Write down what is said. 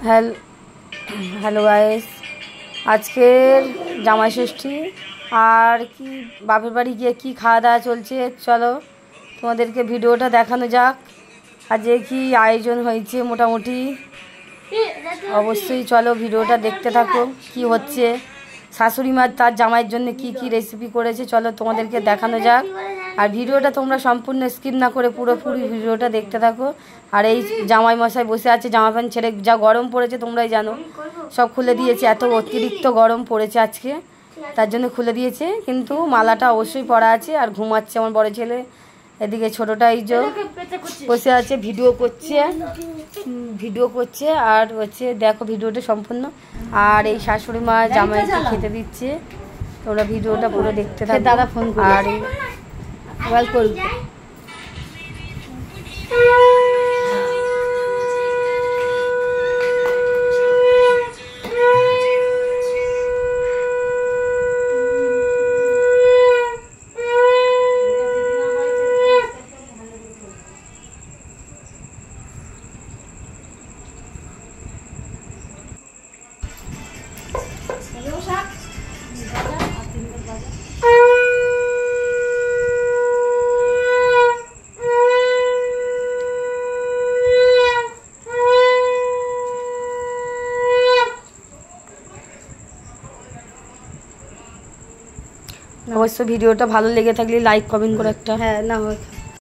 Hello guys, আজকের জামাই ষষ্ঠী আর কি বাপের বাড়ি গিয়ে কি খাওয়া দাওয়া চলছে চলো তোমাদেরকে ভিডিওটা দেখানো যাক। আজকে কি আয়োজন হয়েছে মোটামুটি অবশ্যই চলো ভিডিওটা দেখতে থাকো। কি হচ্ছে শাশুড়ি মা তার জামাইয়ের জন্য কি কি রেসিপি করেছে চলো তোমাদেরকে দেখানো যাক। আর ভিডিওটা তোমরা সম্পূর্ণ স্কিপ না করে পুরোপুরি ভিডিওটা দেখতে থাকো। আর এই জামাই মশাই বসে আছে জামা প্যান্ট ছেড়ে, যা গরম পড়েছে তোমরাই জানো, সব খুলে দিয়েছে। এত অতিরিক্ত গরম পড়েছে আজকে, তার জন্য খুলে দিয়েছে, কিন্তু মালাটা অবশ্যই পরা আছে। আর ঘুমাচ্ছে আমার বড় ছেলে, এদিকে ছোটোটা এই যে বসে আছে ভিডিও করছে আর হচ্ছে দেখো ভিডিওটা সম্পূর্ণ। আর এই শাশুড়ি মা জামাইকে খেতে দিচ্ছে, তোমরা ভিডিওটা পুরো দেখতে থাকো। দাদা ফোন আর মোবাইল করবে। অবশ্য ভিডিওটা ভালো লেগে থাকলে লাইক কমেন্ট করে একটা। হ্যাঁ না